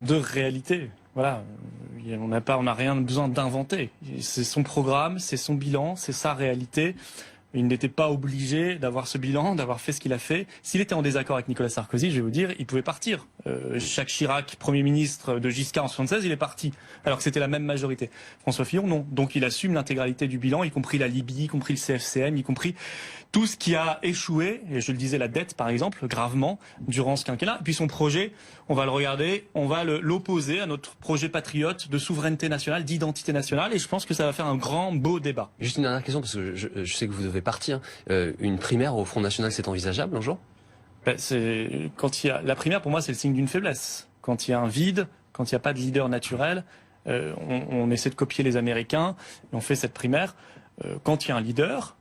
de réalité. Voilà, on n'a rien besoin d'inventer. C'est son programme, c'est son bilan, c'est sa réalité. Il n'était pas obligé d'avoir ce bilan, d'avoir fait ce qu'il a fait. S'il était en désaccord avec Nicolas Sarkozy, je vais vous dire, il pouvait partir. Jacques Chirac, Premier ministre de Giscard en 76, il est parti, alors que c'était la même majorité. François Fillon, non. Donc il assume l'intégralité du bilan, y compris la Libye, y compris le CFCM, y compris tout ce qui a échoué, et je le disais, la dette par exemple, gravement, durant ce quinquennat. Et puis son projet, on va le regarder, on va l'opposer à notre projet patriote de souveraineté nationale, d'identité nationale, et je pense que ça va faire un grand, beau débat. Juste une dernière question, parce que je sais que vous devez partir. Une primaire au Front National, c'est envisageable un jour? La primaire, pour moi, c'est le signe d'une faiblesse. Quand il y a un vide, quand il n'y a pas de leader naturel, on essaie de copier les Américains, et on fait cette primaire. Quand il y a un leader,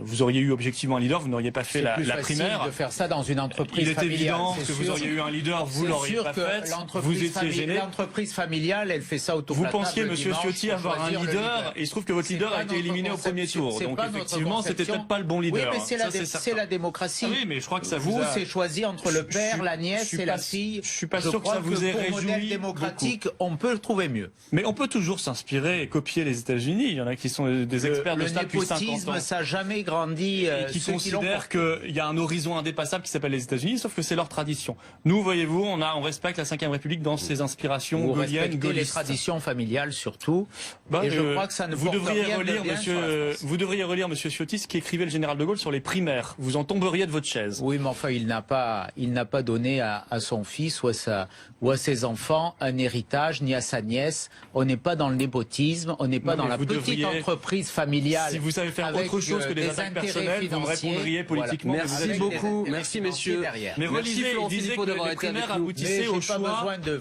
vous auriez eu objectivement un leader, vous n'auriez pas fait la primaire. De faire ça dans une entreprise familiale. Il est évident que vous auriez eu un leader, vous l'auriez pas fait. Vous étiez gêné. L'entreprise familiale, elle fait ça autour de la table. Vous pensiez, Monsieur Ciotti, avoir un leader, et il se trouve que votre leader a été éliminé au premier tour. Donc effectivement, c'était peut-être pas le bon leader. Oui, mais c'est la démocratie. Ah oui, mais je crois que ça vous c'est choisi entre le père, la nièce et la fille. Je suis pas sûr que ça vous ait réjoui. Pour modèle démocratique, on peut le trouver mieux. Mais on peut toujours s'inspirer et copier les États-Unis. Il y en a qui sont des experts de ça depuis 50 ans. Le népotisme, ça n'a jamais grandi. Et qui considèrent qu'il y a un horizon indépassable qui s'appelle les États-Unis, sauf que c'est leur tradition. Nous, voyez-vous, on respecte la Ve République dans ses inspirations gaulliennes, gaullistes. Les traditions familiales surtout. Et je crois que ça ne vous devriez relire, Monsieur Ciotti, ce qu'écrivait le général de Gaulle sur les primaires. Vous en tomberiez de votre chaise. Oui, mais enfin, il n'a pas donné à son fils ou à ses enfants un héritage, ni à sa nièce. On n'est pas dans le népotisme, on n'est pas dans la petite entreprise familiale. Si vous savez faire autre chose que des attaques personnelles, vous me répondriez politiquement. Voilà. Merci beaucoup, merci messieurs. Mais relisez, il disait que les primaires aboutissaient au choix de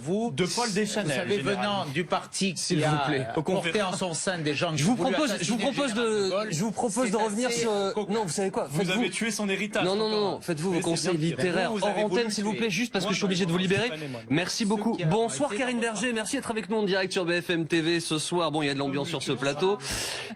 Paul Deschanel. Vous savez, venant du parti qui a porté en son sein des gens qui je vous propose de revenir sur... Non, vous savez quoi? Vous avez tué son héritage. Non, faites-vous vos conseils littéraires hors antenne, s'il vous plaît, juste parce que je suis obligé de vous libérer. Merci beaucoup. Bonsoir Karine Berger, merci d'être avec nous en direct sur BFM TV ce soir. Bon, il y a de l'ambiance sur ce plateau.